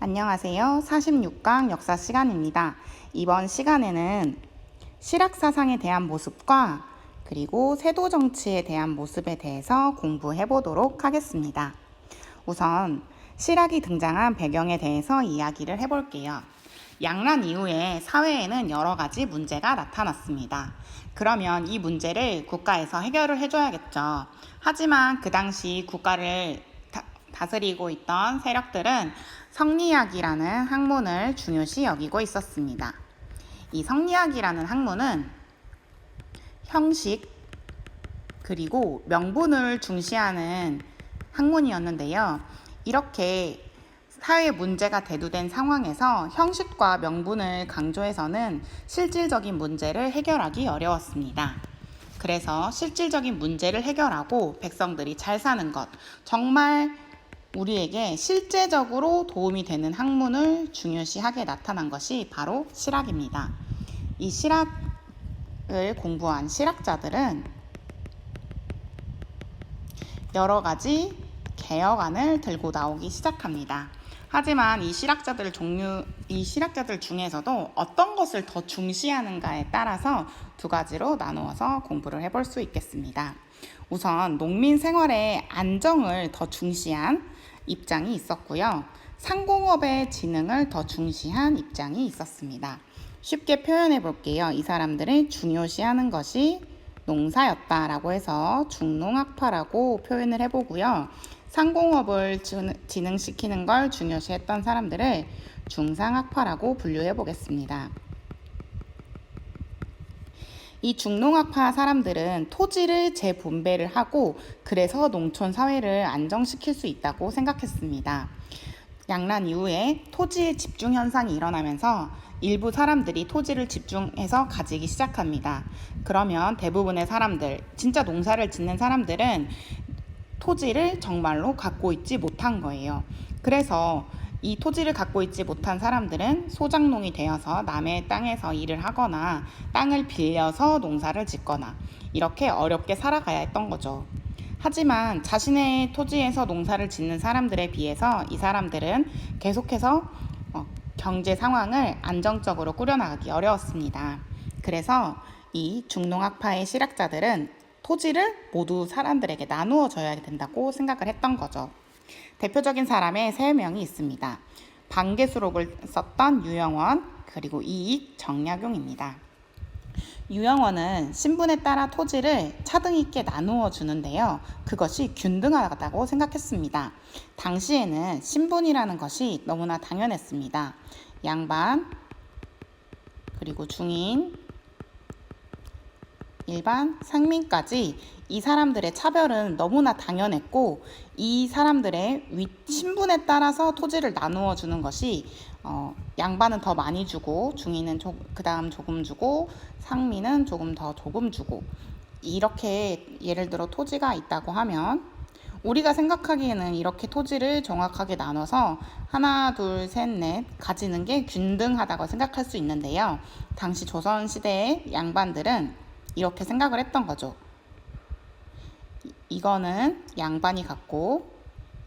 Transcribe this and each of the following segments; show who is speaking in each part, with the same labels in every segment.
Speaker 1: 안녕하세요. 46강 역사 시간입니다. 이번 시간에는 실학사상에 대한 모습과 그리고 세도 정치에 대한 모습에 대해서 공부해 보도록 하겠습니다. 우선 실학이 등장한 배경에 대해서 이야기를 해볼게요. 양란 이후에 사회에는 여러 가지 문제가 나타났습니다. 그러면 이 문제를 국가에서 해결을 해줘야겠죠. 하지만 그 당시 국가를 다스리고 있던 세력들은 성리학이라는 학문을 중요시 여기고 있었습니다. 이 성리학이라는 학문은 형식 그리고 명분을 중시하는 학문이었는데요. 이렇게 사회 문제가 대두된 상황에서 형식과 명분을 강조해서는 실질적인 문제를 해결하기 어려웠습니다. 그래서 실질적인 문제를 해결하고 백성들이 잘 사는 것, 정말 우리에게 실제적으로 도움이 되는 학문을 중요시하게 나타난 것이 바로 실학입니다. 이 실학을 공부한 실학자들은 여러 가지 개혁안을 들고 나오기 시작합니다. 하지만 이 실학자들 중에서도 어떤 것을 더 중시하는가에 따라서 두 가지로 나누어서 공부를 해볼 수 있겠습니다. 우선 농민 생활의 안정을 더 중시한 입장이 있었고요. 상공업의 진흥을 더 중시한 입장이 있었습니다. 쉽게 표현해 볼게요. 이 사람들이 중요시하는 것이 농사였다라고 해서 중농학파라고 표현을 해보고요. 상공업을 진흥시키는 걸 중요시했던 사람들을 중상학파라고 분류해 보겠습니다. 이 중농학파 사람들은 토지를 재분배를 하고 그래서 농촌 사회를 안정시킬 수 있다고 생각했습니다. 양란 이후에 토지의 집중 현상이 일어나면서 일부 사람들이 토지를 집중해서 가지기 시작합니다. 그러면 대부분의 사람들, 진짜 농사를 짓는 사람들은 토지를 정말로 갖고 있지 못한 거예요. 그래서 이 토지를 갖고 있지 못한 사람들은 소작농이 되어서 남의 땅에서 일을 하거나 땅을 빌려서 농사를 짓거나 이렇게 어렵게 살아가야 했던 거죠. 하지만 자신의 토지에서 농사를 짓는 사람들에 비해서 이 사람들은 계속해서 경제 상황을 안정적으로 꾸려나가기 어려웠습니다. 그래서 이 중농학파의 실학자들은 토지를 모두 사람들에게 나누어 줘야 된다고 생각을 했던 거죠. 대표적인 사람의 3명이 있습니다. 반개수록을 썼던 유영원, 그리고 이익 정약용입니다. 유영원은 신분에 따라 토지를 차등 있게 나누어 주는데요. 그것이 균등하다고 생각했습니다. 당시에는 신분이라는 것이 너무나 당연했습니다. 양반, 그리고 중인, 일반, 상민까지 이 사람들의 차별은 너무나 당연했고 이 사람들의 신분에 따라서 토지를 나누어 주는 것이 양반은 더 많이 주고 중인은 그 다음 조금 주고 상민은 조금 주고 이렇게 예를 들어 토지가 있다고 하면 우리가 생각하기에는 이렇게 토지를 정확하게 나눠서 하나, 둘, 셋, 넷 가지는 게 균등하다고 생각할 수 있는데요. 당시 조선시대의 양반들은 이렇게 생각을 했던 거죠. 이거는 양반이 갖고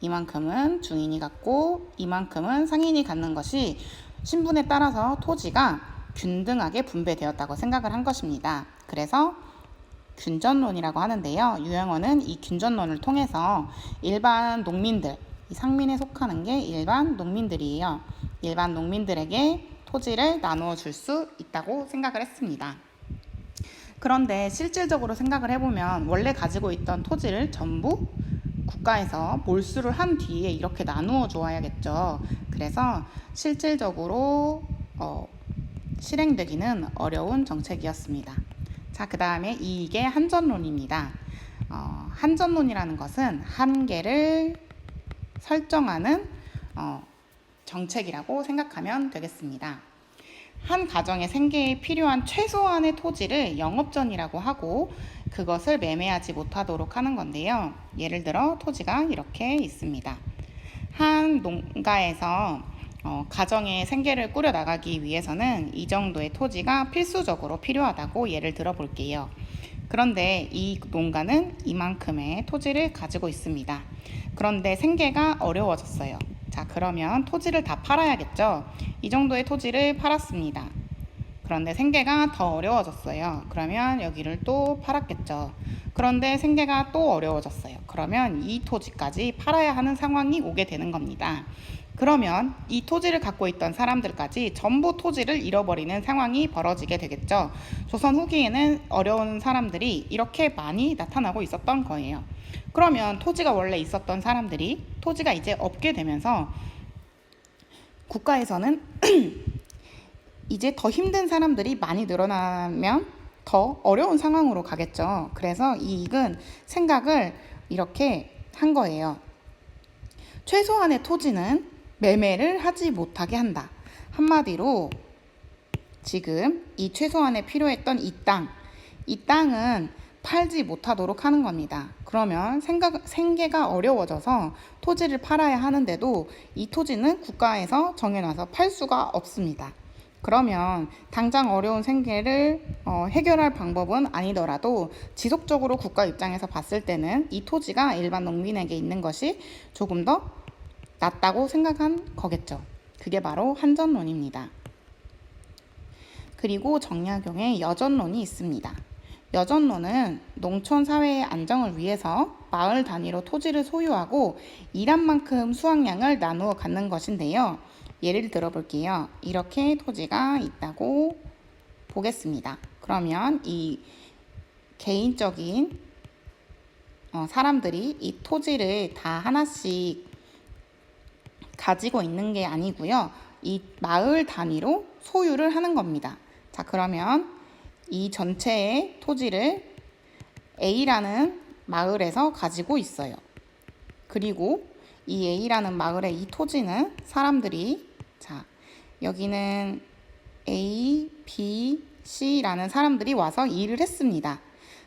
Speaker 1: 이만큼은 중인이 갖고 이만큼은 상인이 갖는 것이 신분에 따라서 토지가 균등하게 분배되었다고 생각을 한 것입니다. 그래서 균전론이라고 하는데요. 유영원은 이 균전론을 통해서 일반 농민들, 이 상민에 속하는 게 일반 농민들이에요. 일반 농민들에게 토지를 나누어 줄 수 있다고 생각을 했습니다. 그런데 실질적으로 생각을 해보면 원래 가지고 있던 토지를 전부 국가에서 몰수를 한 뒤에 이렇게 나누어 줘야겠죠. 그래서 실질적으로 실행되기는 어려운 정책이었습니다. 자, 그 다음에 이익의 한전론입니다. 한전론이라는 것은 한계를 설정하는 정책이라고 생각하면 되겠습니다. 한 가정의 생계에 필요한 최소한의 토지를 영업전이라고 하고 그것을 매매하지 못하도록 하는 건데요. 예를 들어 토지가 이렇게 있습니다. 한 농가에서 가정의 생계를 꾸려나가기 위해서는 이 정도의 토지가 필수적으로 필요하다고 예를 들어 볼게요. 그런데 이 농가는 이만큼의 토지를 가지고 있습니다. 그런데 생계가 어려워졌어요. 자, 그러면 토지를 다 팔아야겠죠. 이 정도의 토지를 팔았습니다. 그런데 생계가 더 어려워졌어요. 그러면 여기를 또 팔았겠죠. 그런데 생계가 또 어려워졌어요. 그러면 이 토지까지 팔아야 하는 상황이 오게 되는 겁니다. 그러면 이 토지를 갖고 있던 사람들까지 전부 토지를 잃어버리는 상황이 벌어지게 되겠죠. 조선 후기에는 어려운 사람들이 이렇게 많이 나타나고 있었던 거예요. 그러면 토지가 원래 있었던 사람들이 토지가 이제 없게 되면서 국가에서는 이제 더 힘든 사람들이 많이 늘어나면 더 어려운 상황으로 가겠죠. 그래서 이익은 생각을 이렇게 한 거예요. 최소한의 토지는 매매를 하지 못하게 한다. 한마디로 지금 이 최소한에 필요했던 이 땅은 팔지 못하도록 하는 겁니다. 그러면 생계가 어려워져서 토지를 팔아야 하는데도 이 토지는 국가에서 정해놔서 팔 수가 없습니다. 그러면 당장 어려운 생계를 해결할 방법은 아니더라도 지속적으로 국가 입장에서 봤을 때는 이 토지가 일반 농민에게 있는 것이 조금 더 낫다고 생각한 거겠죠. 그게 바로 한전론입니다. 그리고 정약용의 여전론이 있습니다. 여전론은 농촌 사회의 안정을 위해서 마을 단위로 토지를 소유하고 일한 만큼 수확량을 나누어 갖는 것인데요. 예를 들어볼게요. 이렇게 토지가 있다고 보겠습니다. 그러면 이 개인적인 사람들이 이 토지를 다 하나씩 가지고 있는 게 아니고요. 이 마을 단위로 소유를 하는 겁니다. 자, 그러면 이 전체의 토지를 A라는 마을에서 가지고 있어요. 그리고 이 A라는 마을의 이 토지는 사람들이, 자, 여기는 A, B, C라는 사람들이 와서 일을 했습니다.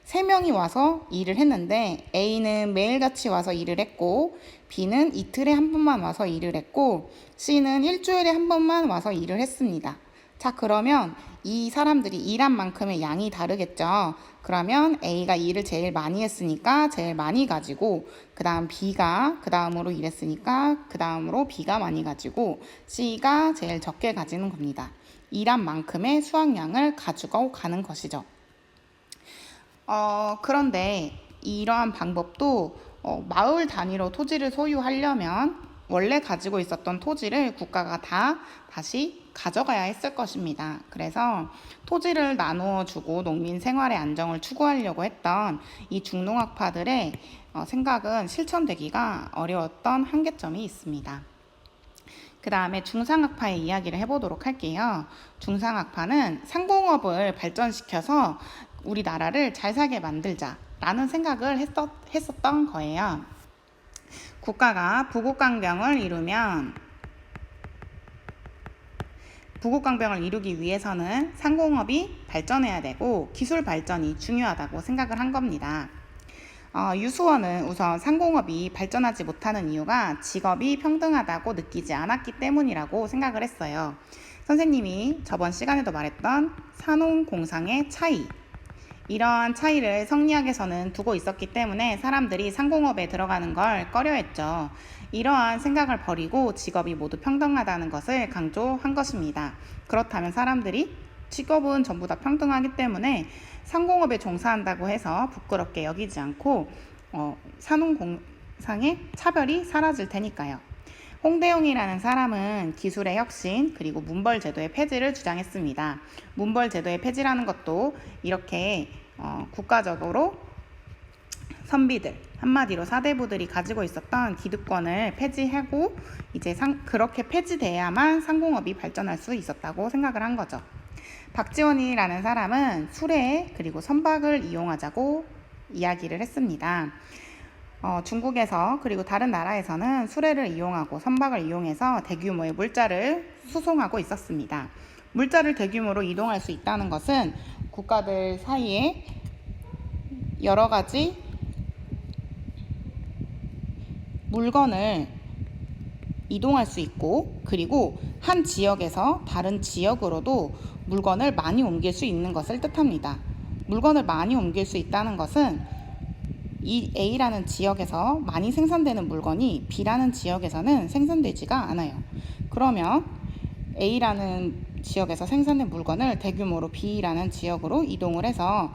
Speaker 1: 3명이 와서 일을 했는데 A는 매일같이 와서 일을 했고 B는 이틀에 한 번만 와서 일을 했고 C는 일주일에 한 번만 와서 일을 했습니다. 자, 그러면 이 사람들이 일한 만큼의 양이 다르겠죠. 그러면 A가 일을 제일 많이 했으니까 제일 많이 가지고 그 다음 B가 그 다음으로 일했으니까 그 다음으로 B가 많이 가지고 C가 제일 적게 가지는 겁니다. 일한 만큼의 수확량을 가지고 가는 것이죠. 그런데 이러한 방법도 마을 단위로 토지를 소유하려면 원래 가지고 있었던 토지를 국가가 다시 가져가야 했을 것입니다. 그래서 토지를 나누어 주고 농민 생활의 안정을 추구하려고 했던 이 중농학파들의 생각은 실천되기가 어려웠던 한계점이 있습니다. 그 다음에 중상학파의 이야기를 해보도록 할게요. 중상학파는 상공업을 발전시켜서 우리나라를 잘 살게 만들자라는 생각을 했었던 거예요. 국가가 부국강병을 이루기 위해서는 상공업이 발전해야 되고 기술 발전이 중요하다고 생각을 한 겁니다. 유수원은 우선 상공업이 발전하지 못하는 이유가 직업이 평등하다고 느끼지 않았기 때문이라고 생각을 했어요. 선생님이 저번 시간에도 말했던 산농공상의 차이, 이러한 차이를 성리학에서는 두고 있었기 때문에 사람들이 상공업에 들어가는 걸 꺼려했죠. 이러한 생각을 버리고 직업이 모두 평등하다는 것을 강조한 것입니다. 그렇다면 사람들이 직업은 전부 다 평등하기 때문에 상공업에 종사한다고 해서 부끄럽게 여기지 않고 산농공상의 차별이 사라질 테니까요. 홍대용이라는 사람은 기술의 혁신 그리고 문벌제도의 폐지를 주장했습니다. 문벌제도의 폐지라는 것도 이렇게 국가적으로 선비들, 한마디로 사대부들이 가지고 있었던 기득권을 폐지하고 이제 그렇게 폐지돼야만 상공업이 발전할 수 있었다고 생각을 한 거죠. 박지원이라는 사람은 수레 그리고 선박을 이용하자고 이야기를 했습니다. 중국에서 그리고 다른 나라에서는 수레를 이용하고 선박을 이용해서 대규모의 물자를 수송하고 있었습니다. 물자를 대규모로 이동할 수 있다는 것은 국가들 사이에 여러 가지 물건을 이동할 수 있고 그리고 한 지역에서 다른 지역으로도 물건을 많이 옮길 수 있는 것을 뜻합니다. 물건을 많이 옮길 수 있다는 것은 이 A라는 지역에서 많이 생산되는 물건이 B라는 지역에서는 생산되지가 않아요. 그러면 A라는 지역에서 생산된 물건을 대규모로 B라는 지역으로 이동을 해서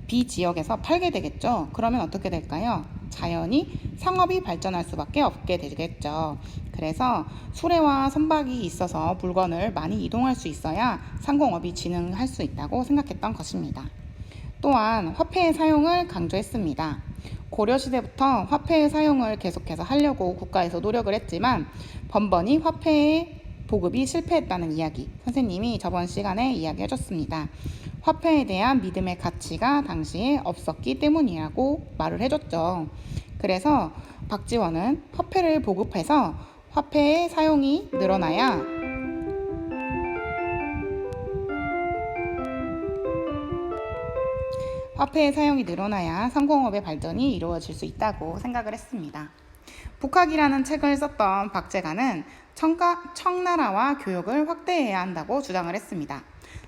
Speaker 1: B 지역에서 팔게 되겠죠. 그러면 어떻게 될까요? 자연히 상업이 발전할 수밖에 없게 되겠죠. 그래서 수레와 선박이 있어서 물건을 많이 이동할 수 있어야 상공업이 진흥할 수 있다고 생각했던 것입니다. 또한 화폐의 사용을 강조했습니다. 고려시대부터 화폐의 사용을 계속해서 하려고 국가에서 노력을 했지만 번번이 화폐의 보급이 실패했다는 이야기, 선생님이 저번 시간에 이야기해 줬습니다. 화폐에 대한 믿음의 가치가 당시에 없었기 때문이라고 말을 해줬죠. 그래서 박지원은 화폐를 보급해서 화폐의 사용이 늘어나야 상공업의 발전이 이루어질 수 있다고 생각을 했습니다. 북학이라는 책을 썼던 박제가는 청나라와 교역을 확대해야 한다고 주장을 했습니다.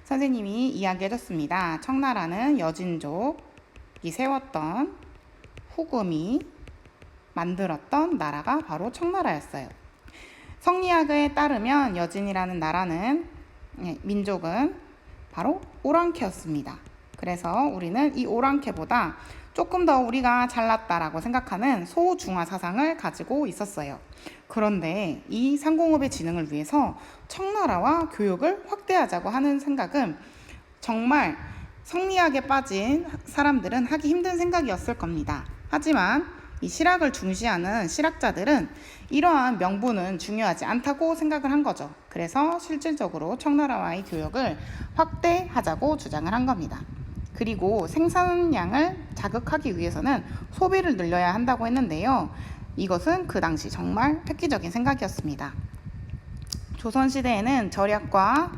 Speaker 1: 선생님이 이야기해줬습니다. 청나라는 여진족이 세웠던 후금이 만들었던 나라가 바로 청나라였어요. 성리학에 따르면 여진이라는 나라는 민족은 바로 오랑캐였습니다. 그래서 우리는 이 오랑캐보다 조금 더 우리가 잘났다라고 생각하는 소중화 사상을 가지고 있었어요. 그런데 이 상공업의 진흥을 위해서 청나라와 교역을 확대하자고 하는 생각은 정말 성리학에 빠진 사람들은 하기 힘든 생각이었을 겁니다. 하지만 이 실학을 중시하는 실학자들은 이러한 명분은 중요하지 않다고 생각을 한 거죠. 그래서 실질적으로 청나라와의 교역을 확대하자고 주장을 한 겁니다. 그리고 생산량을 자극하기 위해서는 소비를 늘려야 한다고 했는데요. 이것은 그 당시 정말 획기적인 생각이었습니다. 조선시대에는 절약과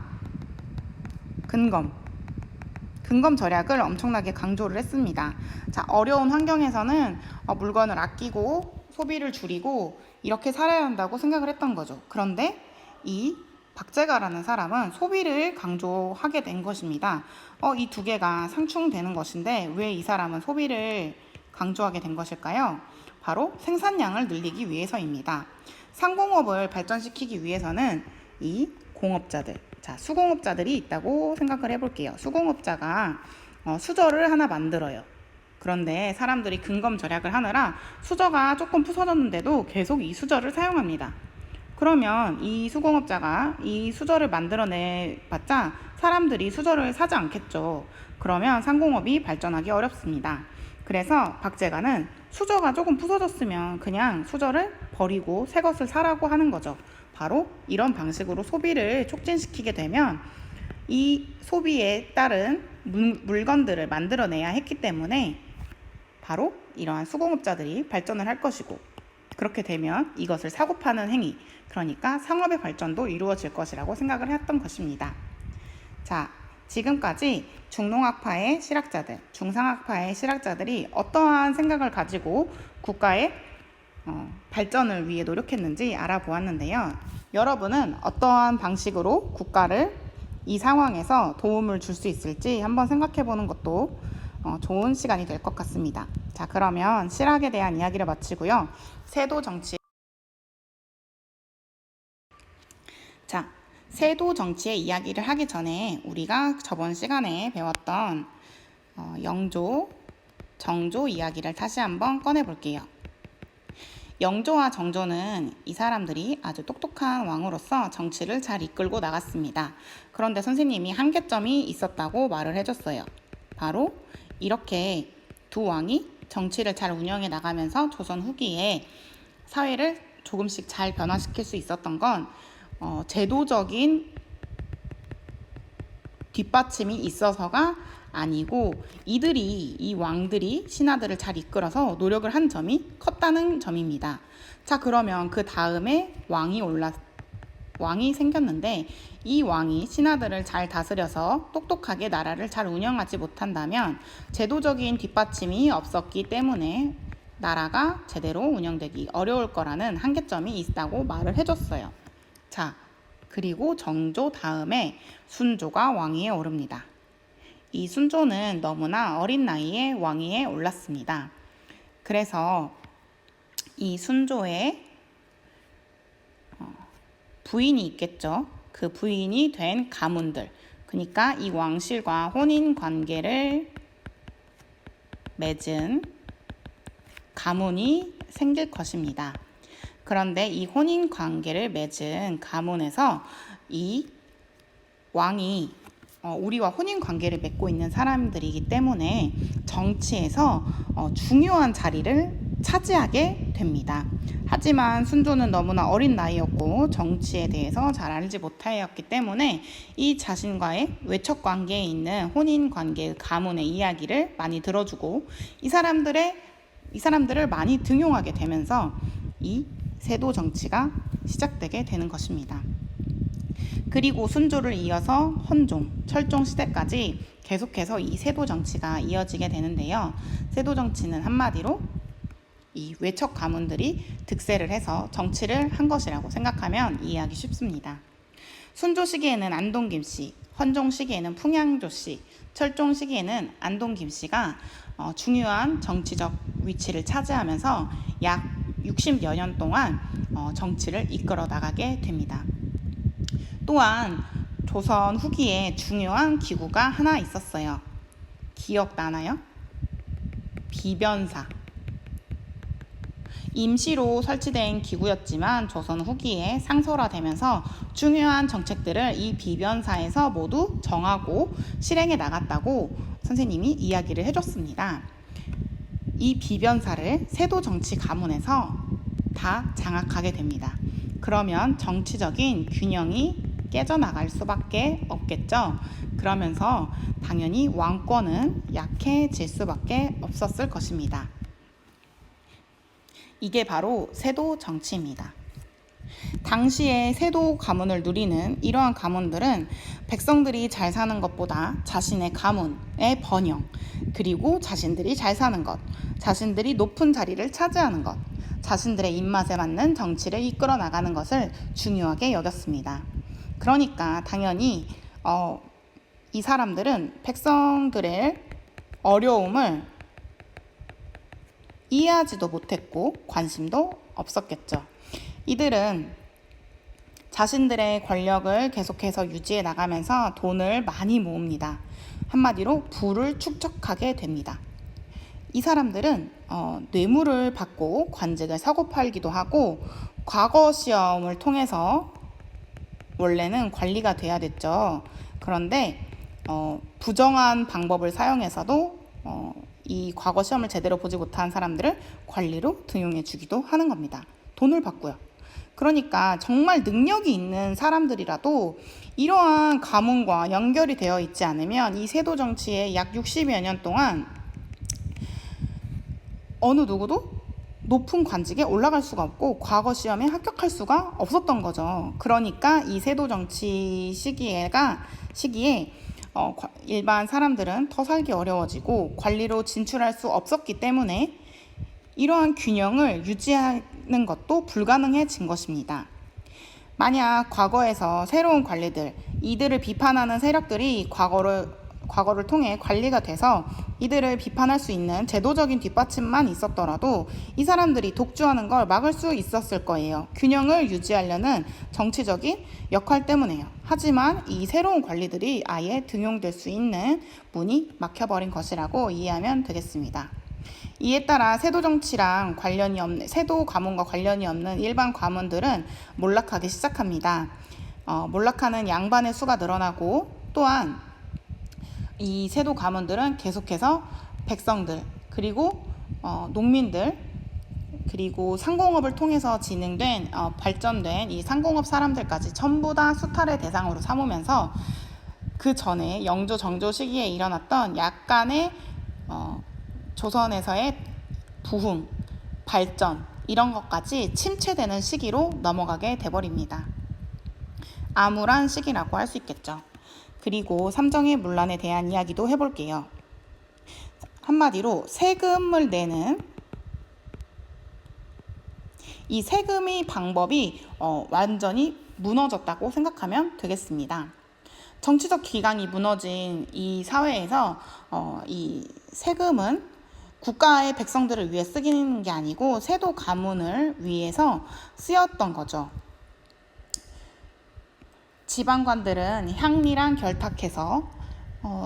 Speaker 1: 근검 절약을 엄청나게 강조를 했습니다. 자, 어려운 환경에서는 물건을 아끼고 소비를 줄이고 이렇게 살아야 한다고 생각을 했던 거죠. 그런데 이 박제가라는 사람은 소비를 강조하게 된 것입니다. 이 두 개가 상충되는 것인데 왜 이 사람은 소비를 강조하게 된 것일까요? 바로 생산량을 늘리기 위해서입니다. 상공업을 발전시키기 위해서는 이 공업자들, 수공업자들이 있다고 생각을 해볼게요. 수공업자가 수저를 하나 만들어요. 그런데 사람들이 근검 절약을 하느라 수저가 조금 부서졌는데도 계속 이 수저를 사용합니다. 그러면 이 수공업자가 이 수저를 만들어내봤자 사람들이 수저를 사지 않겠죠. 그러면 상공업이 발전하기 어렵습니다. 그래서 박제가는 수저가 조금 부서졌으면 그냥 수저를 버리고 새 것을 사라고 하는 거죠. 바로 이런 방식으로 소비를 촉진시키게 되면 이 소비에 따른 물건들을 만들어내야 했기 때문에 바로 이러한 수공업자들이 발전을 할 것이고, 그렇게 되면 이것을 사고 파는 행위, 그러니까 상업의 발전도 이루어질 것이라고 생각을 했던 것입니다. 자, 지금까지 중농학파의 실학자들, 중상학파의 실학자들이 어떠한 생각을 가지고 국가의 발전을 위해 노력했는지 알아보았는데요. 여러분은 어떠한 방식으로 국가를 이 상황에서 도움을 줄 수 있을지 한번 생각해 보는 것도 좋은 시간이 될 것 같습니다. 자, 그러면 실학에 대한 이야기를 마치고요. 세도 정치의 이야기를 하기 전에 우리가 저번 시간에 배웠던 영조, 정조 이야기를 다시 한번 꺼내 볼게요. 영조와 정조는 이 사람들이 아주 똑똑한 왕으로서 정치를 잘 이끌고 나갔습니다. 그런데 선생님이 한계점이 있었다고 말을 해줬어요. 바로 이렇게 두 왕이 정치를 잘 운영해 나가면서 조선 후기에 사회를 조금씩 잘 변화시킬 수 있었던 건 제도적인 뒷받침이 있어서가 아니고 이 왕들이 신하들을 잘 이끌어서 노력을 한 점이 컸다는 점입니다. 자, 그러면 그 다음에 왕이 생겼는데 이 왕이 신하들을 잘 다스려서 똑똑하게 나라를 잘 운영하지 못한다면 제도적인 뒷받침이 없었기 때문에 나라가 제대로 운영되기 어려울 거라는 한계점이 있다고 말을 해줬어요. 자, 그리고 정조 다음에 순조가 왕위에 오릅니다. 이 순조는 너무나 어린 나이에 왕위에 올랐습니다. 그래서 이 순조의 부인이 있겠죠. 그 부인이 된 가문들, 그러니까 이 왕실과 혼인 관계를 맺은 가문이 생길 것입니다. 그런데 이 혼인 관계를 맺은 가문에서 이 왕이 우리와 혼인 관계를 맺고 있는 사람들이기 때문에 정치에서 중요한 자리를 차지하게 됩니다. 하지만 순조는 너무나 어린 나이였고 정치에 대해서 잘 알지 못하였기 때문에 이 자신과의 외척 관계에 있는 혼인 관계의 가문의 이야기를 많이 들어주고 이 사람들을 많이 등용하게 되면서 이 세도 정치가 시작되게 되는 것입니다. 그리고 순조를 이어서 헌종, 철종 시대까지 계속해서 이 세도 정치가 이어지게 되는데요. 세도 정치는 한마디로 이 외척 가문들이 득세를 해서 정치를 한 것이라고 생각하면 이해하기 쉽습니다. 순조 시기에는 안동 김씨, 헌종 시기에는 풍양조 씨, 철종 시기에는 안동 김씨가 중요한 정치적 위치를 차지하면서 약 60여 년 동안 정치를 이끌어 나가게 됩니다. 또한 조선 후기에 중요한 기구가 하나 있었어요. 기억나나요? 비변사. 임시로 설치된 기구였지만 조선 후기에 상설화되면서 중요한 정책들을 이 비변사에서 모두 정하고 실행해 나갔다고 선생님이 이야기를 해줬습니다. 이 비변사를 세도 정치 가문에서 다 장악하게 됩니다. 그러면 정치적인 균형이 깨져나갈 수밖에 없겠죠. 그러면서 당연히 왕권은 약해질 수밖에 없었을 것입니다. 이게 바로 세도 정치입니다. 당시에 세도 가문을 누리는 이러한 가문들은 백성들이 잘 사는 것보다 자신의 가문의 번영, 그리고 자신들이 잘 사는 것, 자신들이 높은 자리를 차지하는 것, 자신들의 입맛에 맞는 정치를 이끌어 나가는 것을 중요하게 여겼습니다. 그러니까 당연히 이 사람들은 백성들의 어려움을 이해하지도 못했고 관심도 없었겠죠. 이들은 자신들의 권력을 계속해서 유지해 나가면서 돈을 많이 모읍니다. 한마디로 부를 축적하게 됩니다. 이 사람들은 뇌물을 받고 관직을 사고 팔기도 하고 과거 시험을 통해서 원래는 관리가 돼야 됐죠. 그런데 부정한 방법을 사용해서도 이 과거 시험을 제대로 보지 못한 사람들을 관리로 등용해 주기도 하는 겁니다. 돈을 받고요. 그러니까 정말 능력이 있는 사람들이라도 이러한 가문과 연결이 되어 있지 않으면 이 세도 정치에 약 60여 년 동안 어느 누구도 높은 관직에 올라갈 수가 없고 과거 시험에 합격할 수가 없었던 거죠. 그러니까 이 세도 정치 시기에 일반 사람들은 더 살기 어려워지고 관리로 진출할 수 없었기 때문에 이러한 균형을 유지하는 것도 불가능해진 것입니다. 만약 과거에서 새로운 관리들, 이들을 비판하는 세력들이 과거를 통해 관리가 돼서 이들을 비판할 수 있는 제도적인 뒷받침만 있었더라도 이 사람들이 독주하는 걸 막을 수 있었을 거예요. 균형을 유지하려는 정치적인 역할 때문에요. 하지만 이 새로운 관리들이 아예 등용될 수 있는 문이 막혀버린 것이라고 이해하면 되겠습니다. 이에 따라 세도 가문과 관련이 없는 일반 가문들은 몰락하기 시작합니다. 몰락하는 양반의 수가 늘어나고 또한 이 세도 가문들은 계속해서 백성들 그리고 농민들 그리고 상공업을 통해서 진행된 발전된 이 상공업 사람들까지 전부 다 수탈의 대상으로 삼으면서 그 전에 영조 정조 시기에 일어났던 약간의 조선에서의 부흥, 발전 이런 것까지 침체되는 시기로 넘어가게 돼버립니다. 암울한 시기라고 할 수 있겠죠. 그리고 삼정의 문란에 대한 이야기도 해볼게요. 한마디로 세금을 내는 이 세금의 방법이 완전히 무너졌다고 생각하면 되겠습니다. 정치적 기강이 무너진 이 사회에서 이 세금은 국가의 백성들을 위해 쓰기는 게 아니고 세도 가문을 위해서 쓰였던 거죠. 지방관들은 향리랑 결탁해서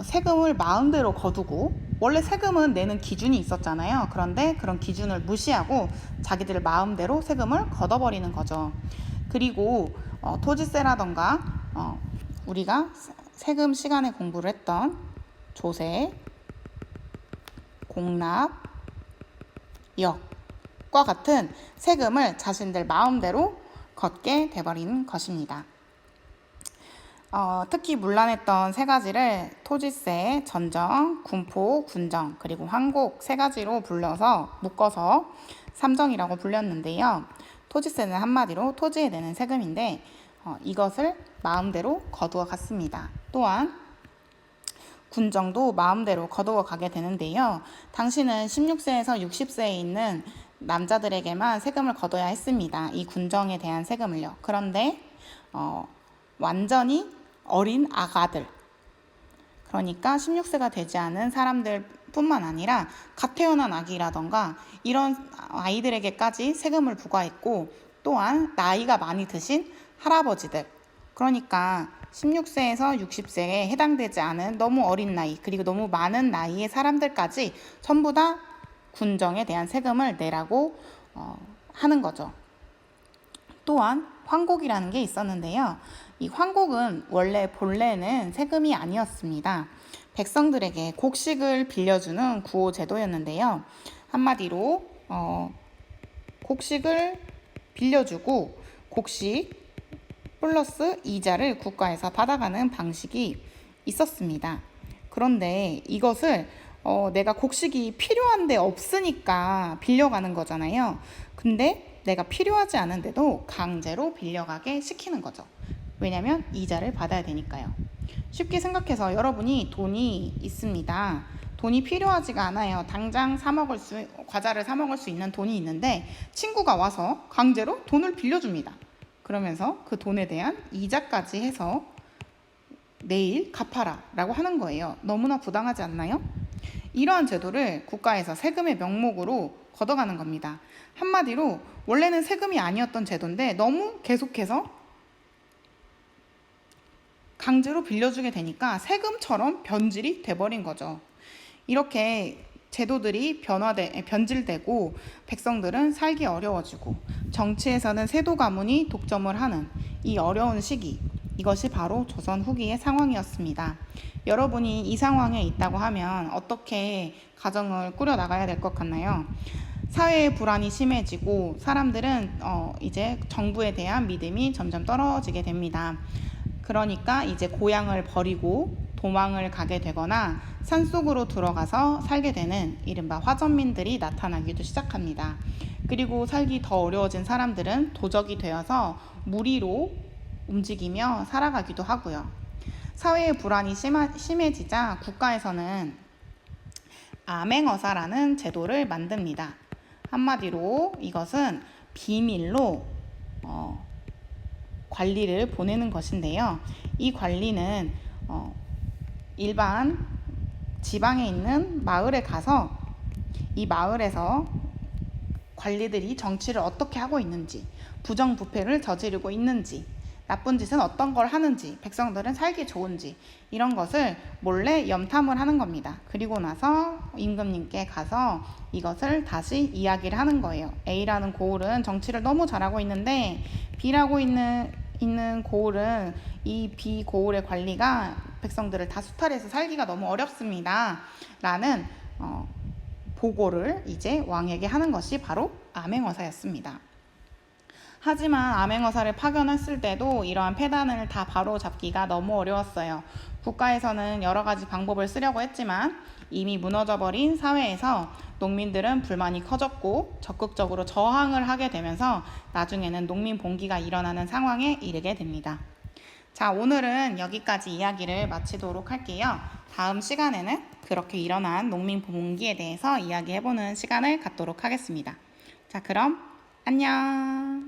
Speaker 1: 세금을 마음대로 거두고, 원래 세금은 내는 기준이 있었잖아요. 그런데 그런 기준을 무시하고 자기들 마음대로 세금을 걷어버리는 거죠. 그리고 토지세라던가 우리가 세금 시간에 공부를 했던 조세, 공납, 역과 같은 세금을 자신들 마음대로 걷게 돼버리는 것입니다. 특히 문란했던 세 가지를 토지세, 전정, 군포, 군정, 그리고 환곡 세 가지로 묶어서 삼정이라고 불렸는데요. 토지세는 한마디로 토지에 내는 세금인데 이것을 마음대로 거두어 갔습니다. 또한 군정도 마음대로 거두어 가게 되는데요. 당시는 16세에서 60세에 있는 남자들에게만 세금을 거둬야 했습니다. 이 군정에 대한 세금을요. 그런데 완전히 어린 아가들, 그러니까 16세가 되지 않은 사람들 뿐만 아니라 갓 태어난 아기라던가 이런 아이들에게까지 세금을 부과했고, 또한 나이가 많이 드신 할아버지들, 그러니까 16세에서 60세에 해당되지 않은 너무 어린 나이, 그리고 너무 많은 나이의 사람들까지 전부 다 군정에 대한 세금을 내라고 하는 거죠. 또한 환곡이라는 게 있었는데요. 이 환곡은 원래 본래는 세금이 아니었습니다. 백성들에게 곡식을 빌려주는 구호 제도였는데요. 한마디로 곡식을 빌려주고 곡식 플러스 이자를 국가에서 받아가는 방식이 있었습니다. 그런데 이것을 내가 곡식이 필요한데 없으니까 빌려가는 거잖아요. 근데 내가 필요하지 않은데도 강제로 빌려가게 시키는 거죠. 왜냐면 이자를 받아야 되니까요. 쉽게 생각해서 여러분이 돈이 있습니다. 돈이 필요하지가 않아요. 당장 과자를 사 먹을 수 있는 돈이 있는데 친구가 와서 강제로 돈을 빌려줍니다. 그러면서 그 돈에 대한 이자까지 해서 내일 갚아라 라고 하는 거예요. 너무나 부당하지 않나요? 이러한 제도를 국가에서 세금의 명목으로 걷어가는 겁니다. 한마디로 원래는 세금이 아니었던 제도인데 너무 계속해서 강제로 빌려주게 되니까 세금처럼 변질이 돼버린 거죠. 이렇게 제도들이 변질되고 백성들은 살기 어려워지고 정치에서는 세도 가문이 독점을 하는 이 어려운 시기, 이것이 바로 조선 후기의 상황이었습니다. 여러분이 이 상황에 있다고 하면 어떻게 가정을 꾸려나가야 될 것 같나요? 사회의 불안이 심해지고 사람들은 이제 정부에 대한 믿음이 점점 떨어지게 됩니다. 그러니까 이제 고향을 버리고 도망을 가게 되거나 산속으로 들어가서 살게 되는 이른바 화전민들이 나타나기도 시작합니다. 그리고 살기 더 어려워진 사람들은 도적이 되어서 무리로 움직이며 살아가기도 하고요. 사회의 불안이 심해지자 국가에서는 암행어사라는 제도를 만듭니다. 한마디로 이것은 비밀로 관리를 보내는 것인데요. 이 관리는 일반 지방에 있는 마을에 가서 이 마을에서 관리들이 정치를 어떻게 하고 있는지, 부정부패를 저지르고 있는지, 나쁜 짓은 어떤 걸 하는지, 백성들은 살기 좋은지 이런 것을 몰래 염탐을 하는 겁니다. 그리고 나서 임금님께 가서 이것을 다시 이야기를 하는 거예요. A라는 고을은 정치를 너무 잘하고 있는데 B라고 있는 고을은 이 B 고을의 관리가 백성들을 다 수탈해서 살기가 너무 어렵습니다. 라는 보고를 이제 왕에게 하는 것이 바로 암행어사였습니다. 하지만 암행어사를 파견했을 때도 이러한 폐단을 다 바로 잡기가 너무 어려웠어요. 국가에서는 여러 가지 방법을 쓰려고 했지만 이미 무너져버린 사회에서 농민들은 불만이 커졌고 적극적으로 저항을 하게 되면서 나중에는 농민 봉기가 일어나는 상황에 이르게 됩니다. 자, 오늘은 여기까지 이야기를 마치도록 할게요. 다음 시간에는 그렇게 일어난 농민 봉기에 대해서 이야기해보는 시간을 갖도록 하겠습니다. 자, 그럼 안녕.